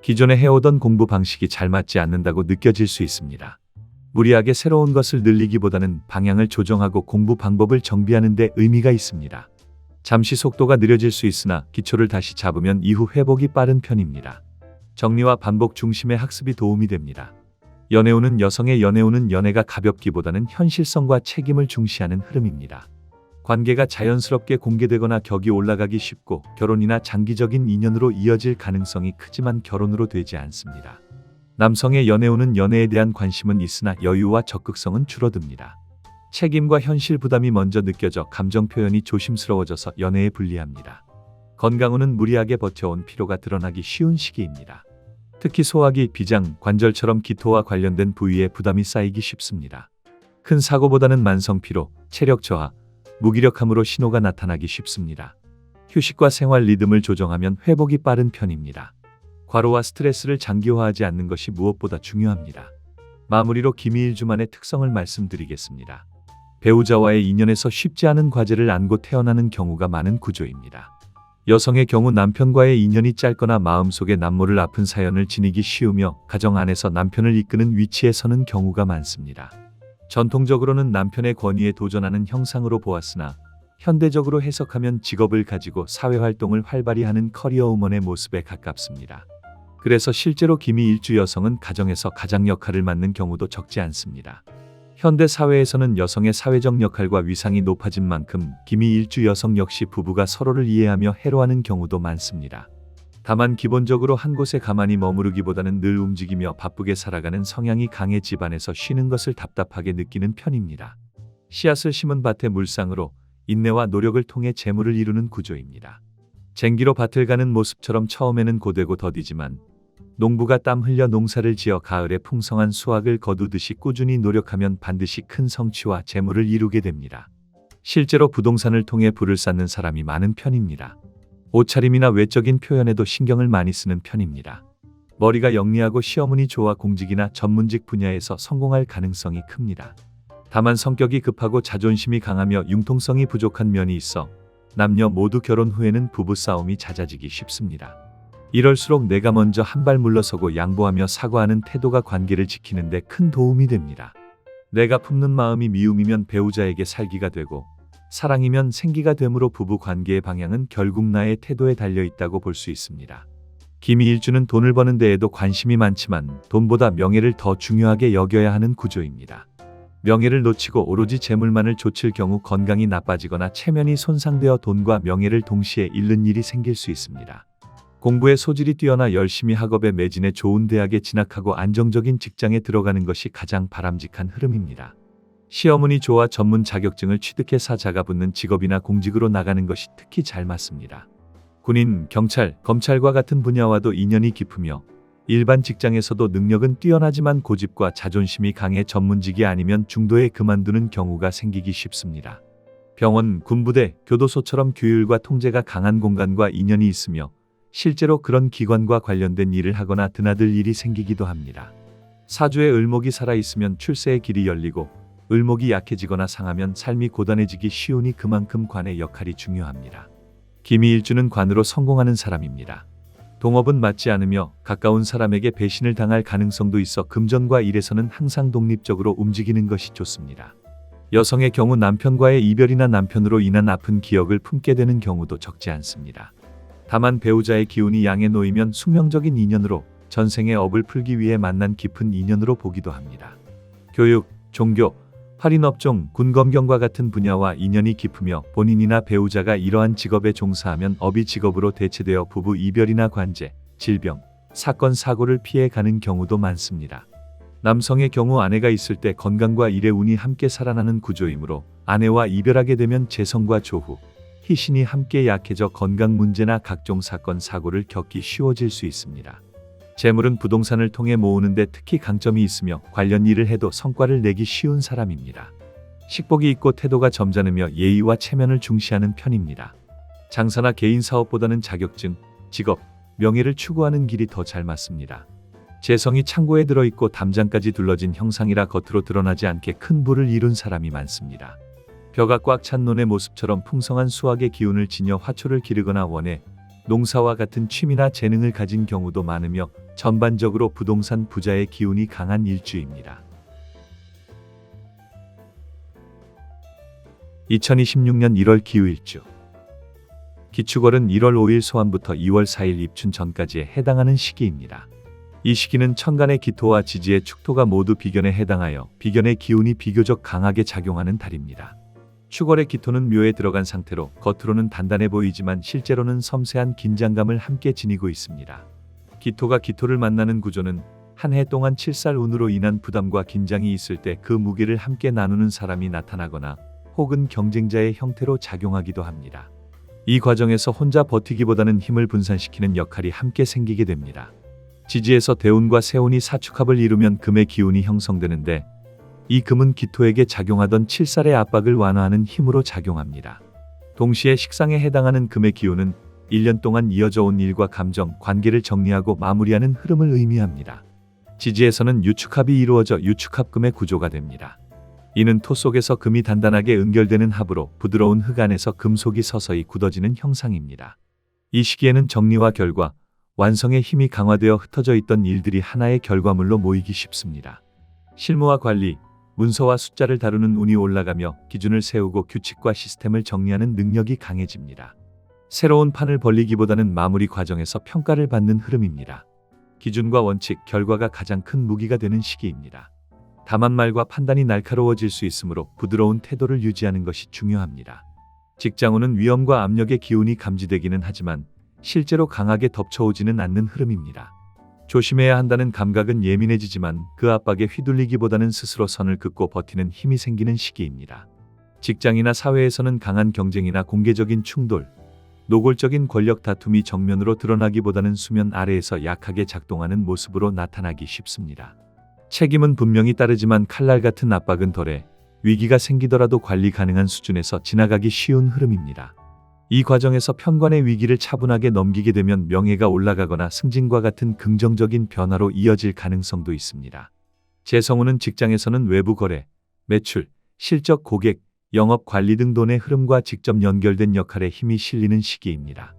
기존에 해오던 공부 방식이 잘 맞지 않는다고 느껴질 수 있습니다. 무리하게 새로운 것을 늘리기보다는 방향을 조정하고 공부 방법을 정비하는 데 의미가 있습니다. 잠시 속도가 느려질 수 있으나 기초를 다시 잡으면 이후 회복이 빠른 편입니다. 정리와 반복 중심의 학습이 도움이 됩니다. 연애운은 여성의 연애운은 연애가 가볍기보다는 현실성과 책임을 중시하는 흐름입니다. 관계가 자연스럽게 공개되거나 격이 올라가기 쉽고 결혼이나 장기적인 인연으로 이어질 가능성이 크지만 결혼으로 되지 않습니다. 남성의 연애운은 연애에 대한 관심은 있으나 여유와 적극성은 줄어듭니다. 책임과 현실 부담이 먼저 느껴져 감정 표현이 조심스러워져서 연애에 불리합니다. 건강운은 무리하게 버텨온 피로가 드러나기 쉬운 시기입니다. 특히 소화기, 비장, 관절처럼 기토와 관련된 부위에 부담이 쌓이기 쉽습니다. 큰 사고보다는 만성 피로, 체력 저하, 무기력함으로 신호가 나타나기 쉽습니다. 휴식과 생활 리듬을 조정하면 회복이 빠른 편입니다. 과로와 스트레스를 장기화하지 않는 것이 무엇보다 중요합니다. 마무리로 기미일주만의 특성을 말씀드리겠습니다. 배우자와의 인연에서 쉽지 않은 과제를 안고 태어나는 경우가 많은 구조입니다. 여성의 경우 남편과의 인연이 짧거나 마음속에 남모를 아픈 사연을 지니기 쉬우며 가정 안에서 남편을 이끄는 위치에 서는 경우가 많습니다. 전통적으로는 남편의 권위에 도전하는 형상으로 보았으나 현대적으로 해석하면 직업을 가지고 사회활동을 활발히 하는 커리어우먼의 모습에 가깝습니다. 그래서 실제로 기미일주 여성은 가정에서 가장 역할을 맡는 경우도 적지 않습니다. 현대 사회에서는 여성의 사회적 역할과 위상이 높아진 만큼 기미일주 여성 역시 부부가 서로를 이해하며 해로하는 경우도 많습니다. 다만 기본적으로 한 곳에 가만히 머무르기보다는 늘 움직이며 바쁘게 살아가는 성향이 강해 집안에서 쉬는 것을 답답하게 느끼는 편입니다. 씨앗을 심은 밭의 물상으로 인내와 노력을 통해 재물을 이루는 구조입니다. 쟁기로 밭을 가는 모습처럼 처음에는 고되고 더디지만 농부가 땀 흘려 농사를 지어 가을에 풍성한 수확을 거두듯이 꾸준히 노력하면 반드시 큰 성취와 재물을 이루게 됩니다. 실제로 부동산을 통해 부를 쌓는 사람이 많은 편입니다. 옷차림이나 외적인 표현에도 신경을 많이 쓰는 편입니다. 머리가 영리하고 시어머니 좋아 공직이나 전문직 분야에서 성공할 가능성이 큽니다. 다만 성격이 급하고 자존심이 강하며 융통성이 부족한 면이 있어 남녀 모두 결혼 후에는 부부싸움이 잦아지기 쉽습니다. 이럴수록 내가 먼저 한 발 물러서고 양보하며 사과하는 태도가 관계를 지키는 데 큰 도움이 됩니다. 내가 품는 마음이 미움이면 배우자에게 살기가 되고 사랑이면 생기가 되므로 부부 관계의 방향은 결국 나의 태도에 달려 있다고 볼 수 있습니다. 기미일주는 돈을 버는 데에도 관심이 많지만 돈보다 명예를 더 중요하게 여겨야 하는 구조입니다. 명예를 놓치고 오로지 재물만을 좇을 경우 건강이 나빠지거나 체면이 손상되어 돈과 명예를 동시에 잃는 일이 생길 수 있습니다. 공부에 소질이 뛰어나 열심히 학업에 매진해 좋은 대학에 진학하고 안정적인 직장에 들어가는 것이 가장 바람직한 흐름입니다. 시어머니 좋아 전문 자격증을 취득해 사자가 붙는 직업이나 공직으로 나가는 것이 특히 잘 맞습니다. 군인, 경찰, 검찰과 같은 분야와도 인연이 깊으며 일반 직장에서도 능력은 뛰어나지만 고집과 자존심이 강해 전문직이 아니면 중도에 그만두는 경우가 생기기 쉽습니다. 병원, 군부대, 교도소처럼 규율과 통제가 강한 공간과 인연이 있으며 실제로 그런 기관과 관련된 일을 하거나 드나들 일이 생기기도 합니다. 사주에 을목이 살아있으면 출세의 길이 열리고 을목이 약해지거나 상하면 삶이 고단해지기 쉬우니 그만큼 관의 역할이 중요합니다. 기미일주는 관으로 성공하는 사람입니다. 동업은 맞지 않으며 가까운 사람에게 배신을 당할 가능성도 있어 금전과 일에서는 항상 독립적으로 움직이는 것이 좋습니다. 여성의 경우 남편과의 이별이나 남편으로 인한 아픈 기억을 품게 되는 경우도 적지 않습니다. 다만 배우자의 기운이 양에 놓이면 숙명적인 인연으로 전생의 업을 풀기 위해 만난 깊은 인연으로 보기도 합니다. 교육, 종교, 할인업종, 군검경과 같은 분야와 인연이 깊으며 본인이나 배우자가 이러한 직업에 종사하면 업이 직업으로 대체되어 부부 이별이나 관제, 질병, 사건, 사고를 피해 가는 경우도 많습니다. 남성의 경우 아내가 있을 때 건강과 일의 운이 함께 살아나는 구조이므로 아내와 이별하게 되면 재성과 조후, 희신이 함께 약해져 건강 문제나 각종 사건, 사고를 겪기 쉬워질 수 있습니다. 재물은 부동산을 통해 모으는데 특히 강점이 있으며 관련 일을 해도 성과를 내기 쉬운 사람입니다. 식복이 있고 태도가 점잖으며 예의와 체면을 중시하는 편입니다. 장사나 개인 사업보다는 자격증, 직업, 명예를 추구하는 길이 더 잘 맞습니다. 재성이 창고에 들어있고 담장까지 둘러진 형상이라 겉으로 드러나지 않게 큰 부를 이룬 사람이 많습니다. 벼가 꽉 찬 논의 모습처럼 풍성한 수확의 기운을 지녀 화초를 기르거나 원해 농사와 같은 취미나 재능을 가진 경우도 많으며 전반적으로 부동산 부자의 기운이 강한 일주입니다. 2026년 1월 기후일주. 기축월은 1월 5일 소환부터 2월 4일 입춘 전까지에 해당하는 시기입니다. 이 시기는 천간의 기토와 지지의 축토가 모두 비견에 해당하여 비견의 기운이 비교적 강하게 작용하는 달입니다. 축월의 기토는 묘에 들어간 상태로 겉으로는 단단해 보이지만 실제로는 섬세한 긴장감을 함께 지니고 있습니다. 기토가 기토를 만나는 구조는 한 해 동안 칠살운으로 인한 부담과 긴장이 있을 때 그 무게를 함께 나누는 사람이 나타나거나 혹은 경쟁자의 형태로 작용하기도 합니다. 이 과정에서 혼자 버티기보다는 힘을 분산시키는 역할이 함께 생기게 됩니다. 지지에서 대운과 세운이 사축합을 이루면 금의 기운이 형성되는데 이 금은 기토에게 작용하던 칠살의 압박을 완화하는 힘으로 작용합니다. 동시에 식상에 해당하는 금의 기운은 1년 동안 이어져 온 일과 감정, 관계를 정리하고 마무리하는 흐름을 의미합니다. 지지에서는 유축합이 이루어져 유축합금의 구조가 됩니다. 이는 토 속에서 금이 단단하게 응결되는 합으로 부드러운 흙 안에서 금속이 서서히 굳어지는 형상입니다. 이 시기에는 정리와 결과, 완성의 힘이 강화되어 흩어져 있던 일들이 하나의 결과물로 모이기 쉽습니다. 실무와 관리, 문서와 숫자를 다루는 운이 올라가며 기준을 세우고 규칙과 시스템을 정리하는 능력이 강해집니다. 새로운 판을 벌리기보다는 마무리 과정에서 평가를 받는 흐름입니다. 기준과 원칙, 결과가 가장 큰 무기가 되는 시기입니다. 다만 말과 판단이 날카로워질 수 있으므로 부드러운 태도를 유지하는 것이 중요합니다. 직장운은 위험과 압력의 기운이 감지되기는 하지만 실제로 강하게 덮쳐오지는 않는 흐름입니다. 조심해야 한다는 감각은 예민해지지만 그 압박에 휘둘리기보다는 스스로 선을 긋고 버티는 힘이 생기는 시기입니다. 직장이나 사회에서는 강한 경쟁이나 공개적인 충돌, 노골적인 권력 다툼이 정면으로 드러나기보다는 수면 아래에서 약하게 작동하는 모습으로 나타나기 쉽습니다. 책임은 분명히 따르지만 칼날 같은 압박은 덜해 위기가 생기더라도 관리 가능한 수준에서 지나가기 쉬운 흐름입니다. 이 과정에서 편관의 위기를 차분하게 넘기게 되면 명예가 올라가거나 승진과 같은 긍정적인 변화로 이어질 가능성도 있습니다. 재성운은 직장에서는 외부 거래, 매출, 실적 고객, 영업 관리 등 돈의 흐름과 직접 연결된 역할에 힘이 실리는 시기입니다.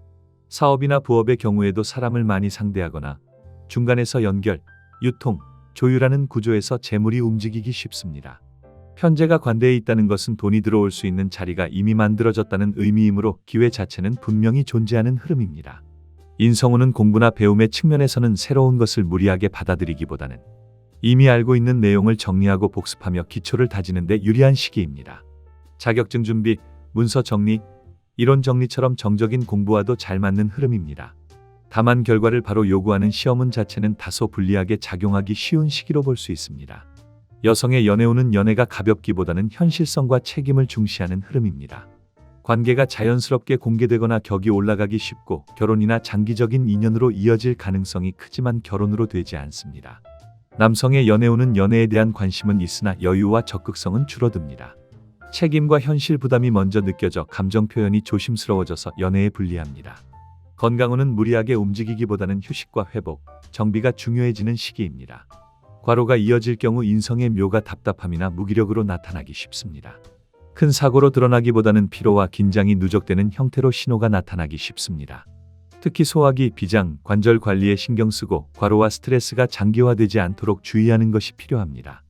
사업이나 부업의 경우에도 사람을 많이 상대하거나 중간에서 연결, 유통, 조율하는 구조에서 재물이 움직이기 쉽습니다. 편재가 관대에 있다는 것은 돈이 들어올 수 있는 자리가 이미 만들어졌다는 의미이므로 기회 자체는 분명히 존재하는 흐름입니다. 인성운은 공부나 배움의 측면에서는 새로운 것을 무리하게 받아들이기보다는 이미 알고 있는 내용을 정리하고 복습하며 기초를 다지는 데 유리한 시기입니다. 자격증 준비, 문서 정리, 이론 정리처럼 정적인 공부와도 잘 맞는 흐름입니다. 다만 결과를 바로 요구하는 시험운 자체는 다소 불리하게 작용하기 쉬운 시기로 볼 수 있습니다. 여성의 연애운은 연애가 가볍기보다는 현실성과 책임을 중시하는 흐름입니다. 관계가 자연스럽게 공개되거나 격이 올라가기 쉽고 결혼이나 장기적인 인연으로 이어질 가능성이 크지만 결혼으로 되지 않습니다. 남성의 연애운은 연애에 대한 관심은 있으나 여유와 적극성은 줄어듭니다. 책임과 현실 부담이 먼저 느껴져 감정 표현이 조심스러워져서 연애에 불리합니다. 건강운은 무리하게 움직이기보다는 휴식과 회복, 정비가 중요해지는 시기입니다. 과로가 이어질 경우 인성의 묘가 답답함이나 무기력으로 나타나기 쉽습니다. 큰 사고로 드러나기보다는 피로와 긴장이 누적되는 형태로 신호가 나타나기 쉽습니다. 특히 소화기, 비장, 관절 관리에 신경 쓰고 과로와 스트레스가 장기화되지 않도록 주의하는 것이 필요합니다.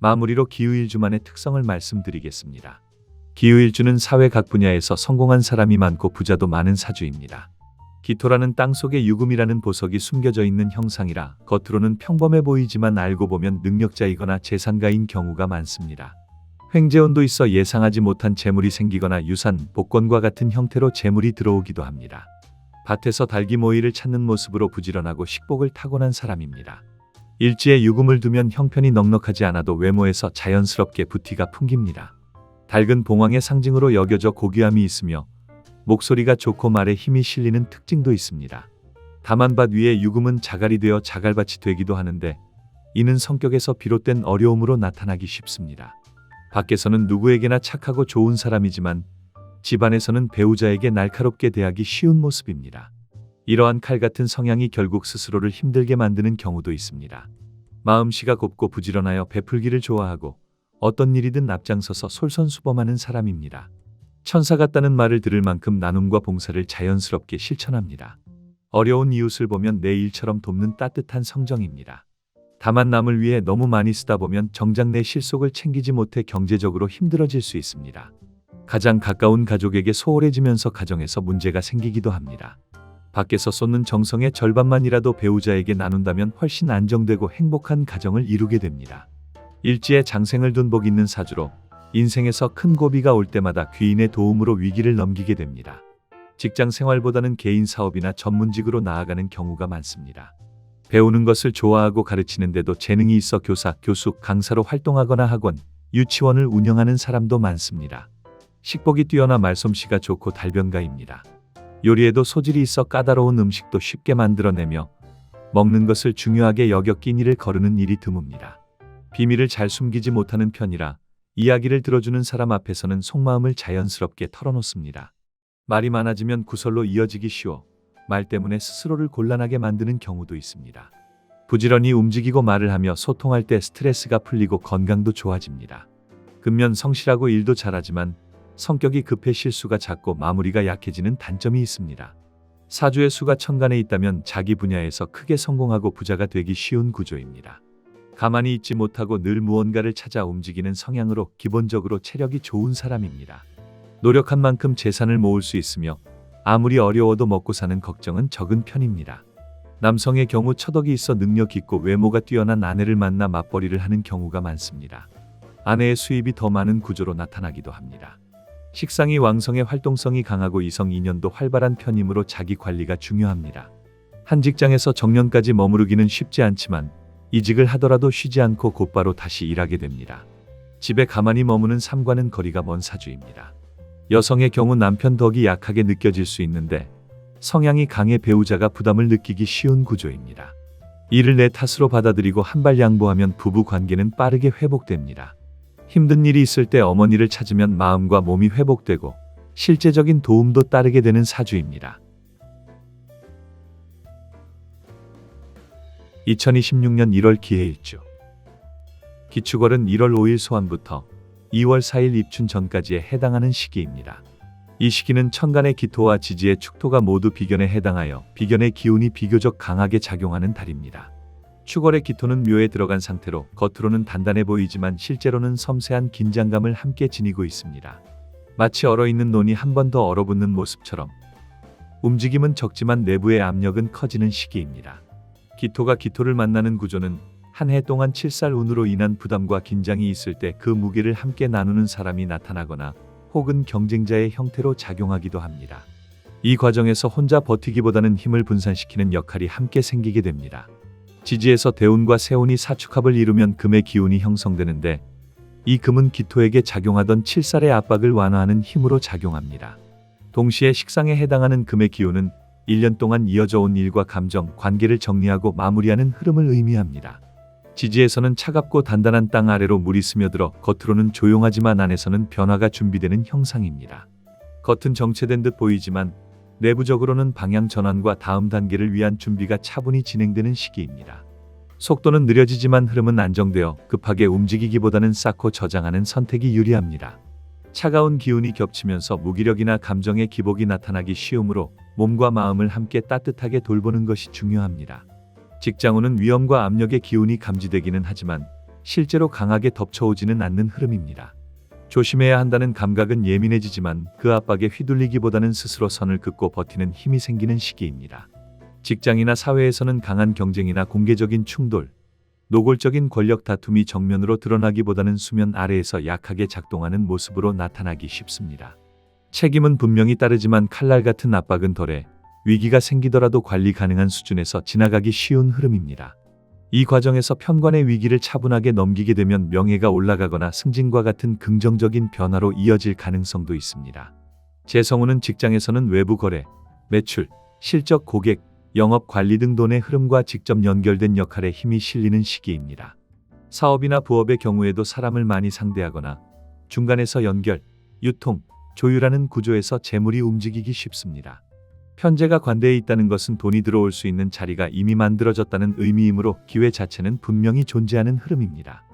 마무리로 기후일주만의 특성을 말씀드리겠습니다. 기후일주는 사회 각 분야에서 성공한 사람이 많고 부자도 많은 사주입니다. 기토라는 땅속에 유금이라는 보석이 숨겨져 있는 형상이라 겉으로는 평범해 보이지만 알고 보면 능력자이거나 재산가인 경우가 많습니다. 횡재운도 있어 예상하지 못한 재물이 생기거나 유산, 복권과 같은 형태로 재물이 들어오기도 합니다. 밭에서 달기모이를 찾는 모습으로 부지런하고 식복을 타고난 사람입니다. 일지에 유금을 두면 형편이 넉넉하지 않아도 외모에서 자연스럽게 부티가 풍깁니다. 닭은 봉황의 상징으로 여겨져 고귀함이 있으며 목소리가 좋고 말에 힘이 실리는 특징도 있습니다. 다만 밭 위에 유금은 자갈이 되어 자갈밭이 되기도 하는데 이는 성격에서 비롯된 어려움으로 나타나기 쉽습니다. 밖에서는 누구에게나 착하고 좋은 사람이지만 집안에서는 배우자에게 날카롭게 대하기 쉬운 모습입니다. 이러한 칼 같은 성향이 결국 스스로를 힘들게 만드는 경우도 있습니다. 마음씨가 곱고 부지런하여 베풀기를 좋아하고 어떤 일이든 앞장서서 솔선수범하는 사람입니다. 천사 같다는 말을 들을 만큼 나눔과 봉사를 자연스럽게 실천합니다. 어려운 이웃을 보면 내 일처럼 돕는 따뜻한 성정입니다. 다만 남을 위해 너무 많이 쓰다 보면 정작 내 실속을 챙기지 못해 경제적으로 힘들어질 수 있습니다. 가장 가까운 가족에게 소홀해지면서 가정에서 문제가 생기기도 합니다. 밖에서 쏟는 정성의 절반만이라도 배우자에게 나눈다면 훨씬 안정되고 행복한 가정을 이루게 됩니다. 일지에 장생을 둔 복 있는 사주로 인생에서 큰 고비가 올 때마다 귀인의 도움으로 위기를 넘기게 됩니다. 직장 생활보다는 개인 사업이나 전문직으로 나아가는 경우가 많습니다. 배우는 것을 좋아하고 가르치는데도 재능이 있어 교사, 교수, 강사로 활동하거나 학원, 유치원을 운영하는 사람도 많습니다. 식복이 뛰어나 말솜씨가 좋고 달변가입니다. 요리에도 소질이 있어 까다로운 음식도 쉽게 만들어내며 먹는 것을 중요하게 여겨 끼니를 거르는 일이 드뭅니다. 비밀을 잘 숨기지 못하는 편이라 이야기를 들어주는 사람 앞에서는 속마음을 자연스럽게 털어놓습니다. 말이 많아지면 구설로 이어지기 쉬워 말 때문에 스스로를 곤란하게 만드는 경우도 있습니다. 부지런히 움직이고 말을 하며 소통할 때 스트레스가 풀리고 건강도 좋아집니다. 근면 성실하고 일도 잘하지만 성격이 급해 실수가 잦고 마무리가 약해지는 단점이 있습니다. 사주의 수가 천간에 있다면 자기 분야에서 크게 성공하고 부자가 되기 쉬운 구조입니다. 가만히 있지 못하고 늘 무언가를 찾아 움직이는 성향으로 기본적으로 체력이 좋은 사람입니다. 노력한 만큼 재산을 모을 수 있으며 아무리 어려워도 먹고 사는 걱정은 적은 편입니다. 남성의 경우 처덕이 있어 능력 있고 외모가 뛰어난 아내를 만나 맞벌이를 하는 경우가 많습니다. 아내의 수입이 더 많은 구조로 나타나기도 합니다. 식상이 왕성해 활동성이 강하고 이성 인연도 활발한 편이므로 자기 관리가 중요합니다. 한 직장에서 정년까지 머무르기는 쉽지 않지만 이직을 하더라도 쉬지 않고 곧바로 다시 일하게 됩니다. 집에 가만히 머무는 삶과는 거리가 먼 사주입니다. 여성의 경우 남편 덕이 약하게 느껴질 수 있는데 성향이 강해 배우자가 부담을 느끼기 쉬운 구조입니다. 일을 내 탓으로 받아들이고 한 발 양보하면 부부 관계는 빠르게 회복됩니다. 힘든 일이 있을 때 어머니를 찾으면 마음과 몸이 회복되고 실제적인 도움도 따르게 되는 사주입니다. 2026년 1월 기해일주. 기축월은 1월 5일 소환부터 2월 4일 입춘 전까지에 해당하는 시기입니다. 이 시기는 천간의 기토와 지지의 축토가 모두 비견에 해당하여 비견의 기운이 비교적 강하게 작용하는 달입니다. 축월의 기토는 묘에 들어간 상태로 겉으로는 단단해 보이지만 실제로는 섬세한 긴장감을 함께 지니고 있습니다. 마치 얼어있는 논이 한 번 더 얼어붙는 모습처럼 움직임은 적지만 내부의 압력은 커지는 시기입니다. 기토가 기토를 만나는 구조는 한 해 동안 칠살운으로 인한 부담과 긴장이 있을 때 그 무게를 함께 나누는 사람이 나타나거나 혹은 경쟁자의 형태로 작용하기도 합니다. 이 과정에서 혼자 버티기보다는 힘을 분산시키는 역할이 함께 생기게 됩니다. 지지에서 대운과 세운이 사축합을 이루면 금의 기운이 형성되는데 이 금은 기토에게 작용하던 칠살의 압박을 완화하는 힘으로 작용합니다. 동시에 식상에 해당하는 금의 기운은 1년 동안 이어져 온 일과 감정, 관계를 정리하고 마무리하는 흐름을 의미합니다. 지지에서는 차갑고 단단한 땅 아래로 물이 스며들어 겉으로는 조용하지만 안에서는 변화가 준비되는 형상입니다. 겉은 정체된 듯 보이지만 내부적으로는 방향 전환과 다음 단계를 위한 준비가 차분히 진행되는 시기입니다. 속도는 느려지지만 흐름은 안정되어 급하게 움직이기보다는 쌓고 저장하는 선택이 유리합니다. 차가운 기운이 겹치면서 무기력이나 감정의 기복이 나타나기 쉬우므로 몸과 마음을 함께 따뜻하게 돌보는 것이 중요합니다. 직장운은 위험과 압력의 기운이 감지되기는 하지만 실제로 강하게 덮쳐오지는 않는 흐름입니다. 조심해야 한다는 감각은 예민해지지만 그 압박에 휘둘리기보다는 스스로 선을 긋고 버티는 힘이 생기는 시기입니다. 직장이나 사회에서는 강한 경쟁이나 공개적인 충돌, 노골적인 권력 다툼이 정면으로 드러나기보다는 수면 아래에서 약하게 작동하는 모습으로 나타나기 쉽습니다. 책임은 분명히 따르지만 칼날 같은 압박은 덜해 위기가 생기더라도 관리 가능한 수준에서 지나가기 쉬운 흐름입니다. 이 과정에서 편관의 위기를 차분하게 넘기게 되면 명예가 올라가거나 승진과 같은 긍정적인 변화로 이어질 가능성도 있습니다. 재성운은 직장에서는 외부 거래, 매출, 실적 고객, 영업 관리 등 돈의 흐름과 직접 연결된 역할에 힘이 실리는 시기입니다. 사업이나 부업의 경우에도 사람을 많이 상대하거나 중간에서 연결, 유통, 조율하는 구조에서 재물이 움직이기 쉽습니다. 편재가 관대에 있다는 것은 돈이 들어올 수 있는 자리가 이미 만들어졌다는 의미이므로 기회 자체는 분명히 존재하는 흐름입니다.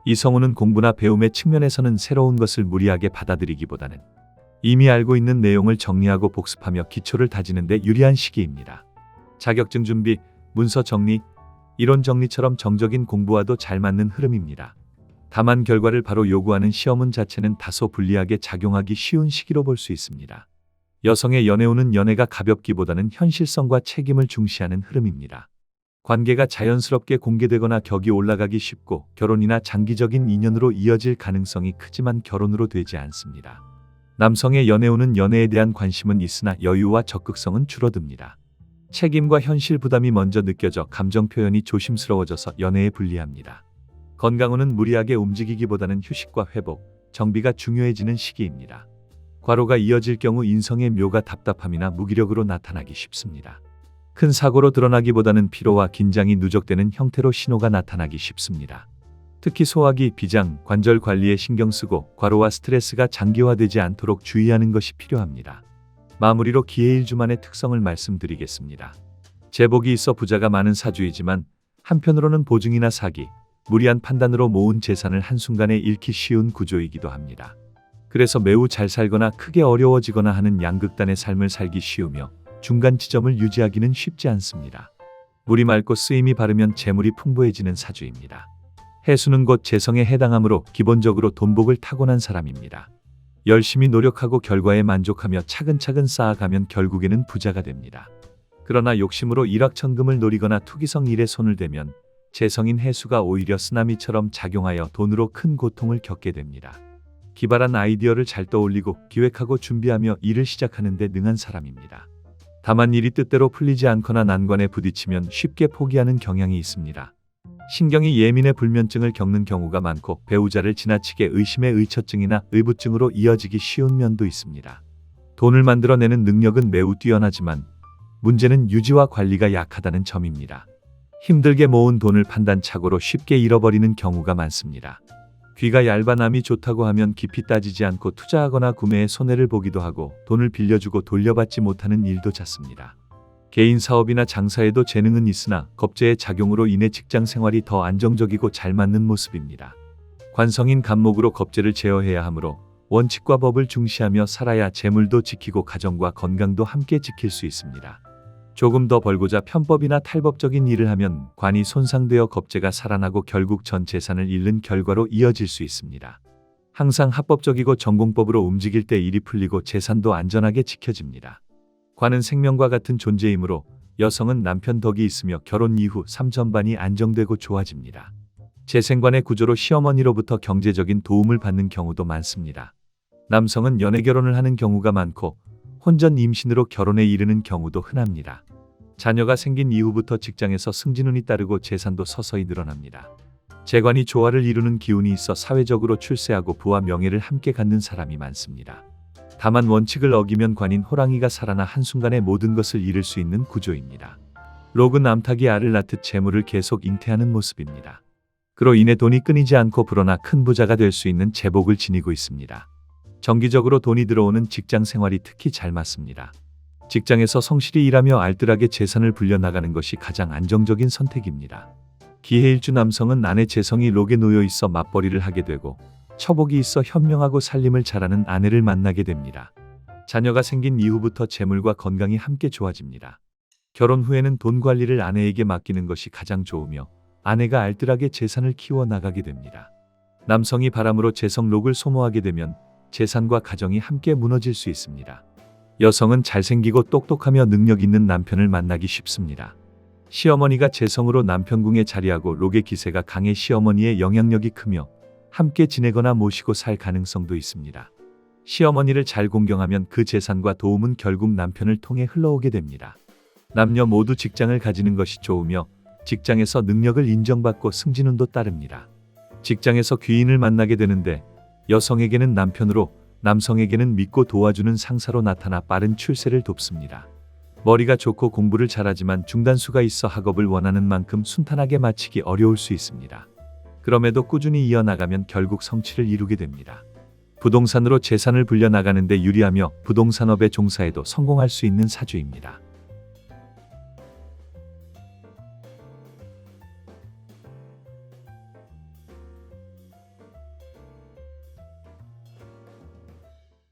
이성우는 공부나 배움의 측면에서는 새로운 것을 무리하게 받아들이기보다는 이미 알고 있는 내용을 정리하고 복습하며 기초를 다지는 데 유리한 시기입니다. 자격증 준비, 문서 정리, 이론 정리처럼 정적인 공부와도 잘 맞는 흐름입니다. 다만 결과를 바로 요구하는 시험운 자체는 다소 불리하게 작용하기 쉬운 시기로 볼 수 있습니다. 여성의 연애운은 연애가 가볍기보다는 현실성과 책임을 중시하는 흐름입니다. 관계가 자연스럽게 공개되거나 격이 올라가기 쉽고 결혼이나 장기적인 인연으로 이어질 가능성이 크지만 결혼으로 되지 않습니다. 남성의 연애운은 연애에 대한 관심은 있으나 여유와 적극성은 줄어듭니다. 책임과 현실 부담이 먼저 느껴져 감정 표현이 조심스러워져서 연애에 불리합니다. 건강운은 무리하게 움직이기보다는 휴식과 회복, 정비가 중요해지는 시기입니다. 과로가 이어질 경우 인성의 묘가 답답함이나 무기력으로 나타나기 쉽습니다. 큰 사고로 드러나기보다는 피로와 긴장이 누적되는 형태로 신호가 나타나기 쉽습니다. 특히 소화기, 비장, 관절 관리에 신경 쓰고 과로와 스트레스가 장기화되지 않도록 주의하는 것이 필요합니다. 마무리로 기해일주만의 특성을 말씀드리겠습니다. 재복이 있어 부자가 많은 사주이지만 한편으로는 보증이나 사기, 무리한 판단으로 모은 재산을 한순간에 잃기 쉬운 구조이기도 합니다. 그래서 매우 잘 살거나 크게 어려워지거나 하는 양극단의 삶을 살기 쉬우며 중간 지점을 유지하기는 쉽지 않습니다. 물이 맑고 쓰임이 바르면 재물이 풍부해지는 사주입니다. 해수는 곧 재성에 해당하므로 기본적으로 돈복을 타고난 사람입니다. 열심히 노력하고 결과에 만족하며 차근차근 쌓아가면 결국에는 부자가 됩니다. 그러나 욕심으로 일확천금을 노리거나 투기성 일에 손을 대면 재성인 해수가 오히려 쓰나미처럼 작용하여 돈으로 큰 고통을 겪게 됩니다. 기발한 아이디어를 잘 떠올리고 기획하고 준비하며 일을 시작하는 데 능한 사람입니다. 다만 일이 뜻대로 풀리지 않거나 난관에 부딪히면 쉽게 포기하는 경향이 있습니다. 신경이 예민해 불면증을 겪는 경우가 많고 배우자를 지나치게 의심해 의처증이나 의부증으로 이어지기 쉬운 면도 있습니다. 돈을 만들어내는 능력은 매우 뛰어나지만 문제는 유지와 관리가 약하다는 점입니다. 힘들게 모은 돈을 판단착오로 쉽게 잃어버리는 경우가 많습니다. 귀가 얇아 남이 좋다고 하면 깊이 따지지 않고 투자하거나 구매에 손해를 보기도 하고 돈을 빌려주고 돌려받지 못하는 일도 잦습니다. 개인 사업이나 장사에도 재능은 있으나 겁재의 작용으로 인해 직장 생활이 더 안정적이고 잘 맞는 모습입니다. 관성인 간목으로 겁재를 제어해야 하므로 원칙과 법을 중시하며 살아야 재물도 지키고 가정과 건강도 함께 지킬 수 있습니다. 조금 더 벌고자 편법이나 탈법적인 일을 하면 관이 손상되어 겁재가 살아나고 결국 전 재산을 잃는 결과로 이어질 수 있습니다. 항상 합법적이고 전공법으로 움직일 때 일이 풀리고 재산도 안전하게 지켜집니다. 관은 생명과 같은 존재이므로 여성은 남편 덕이 있으며 결혼 이후 삶 전반이 안정되고 좋아집니다. 재생관의 구조로 시어머니로부터 경제적인 도움을 받는 경우도 많습니다. 남성은 연애 결혼을 하는 경우가 많고 혼전 임신으로 결혼에 이르는 경우도 흔합니다. 자녀가 생긴 이후부터 직장에서 승진운이 따르고 재산도 서서히 늘어납니다. 재관이 조화를 이루는 기운이 있어 사회적으로 출세하고 부와 명예를 함께 갖는 사람이 많습니다. 다만 원칙을 어기면 관인 호랑이가 살아나 한순간에 모든 것을 잃을 수 있는 구조입니다. 록은 암탉이 알을 낳듯 재물을 계속 잉태하는 모습입니다. 그로 인해 돈이 끊이지 않고 불어나 큰 부자가 될 수 있는 재복을 지니고 있습니다. 정기적으로 돈이 들어오는 직장 생활이 특히 잘 맞습니다. 직장에서 성실히 일하며 알뜰하게 재산을 불려나가는 것이 가장 안정적인 선택입니다. 기해일주 남성은 아내 재성이 록에 놓여 있어 맞벌이를 하게 되고 처복이 있어 현명하고 살림을 잘하는 아내를 만나게 됩니다. 자녀가 생긴 이후부터 재물과 건강이 함께 좋아집니다. 결혼 후에는 돈 관리를 아내에게 맡기는 것이 가장 좋으며 아내가 알뜰하게 재산을 키워 나가게 됩니다. 남성이 바람으로 재성 록을 소모하게 되면 재산과 가정이 함께 무너질 수 있습니다. 여성은 잘생기고 똑똑하며 능력 있는 남편을 만나기 쉽습니다. 시어머니가 재성으로 남편 궁에 자리하고 록의 기세가 강해 시어머니의 영향력이 크며 함께 지내거나 모시고 살 가능성도 있습니다. 시어머니를 잘 공경하면 그 재산과 도움은 결국 남편을 통해 흘러오게 됩니다. 남녀 모두 직장을 가지는 것이 좋으며 직장에서 능력을 인정받고 승진운도 따릅니다. 직장에서 귀인을 만나게 되는데 여성에게는 남편으로 남성에게는 믿고 도와주는 상사로 나타나 빠른 출세를 돕습니다. 머리가 좋고 공부를 잘하지만 중단수가 있어 학업을 원하는 만큼 순탄하게 마치기 어려울 수 있습니다. 그럼에도 꾸준히 이어나가면 결국 성취를 이루게 됩니다. 부동산으로 재산을 불려나가는데 유리하며 부동산업에 종사해도 성공할 수 있는 사주입니다.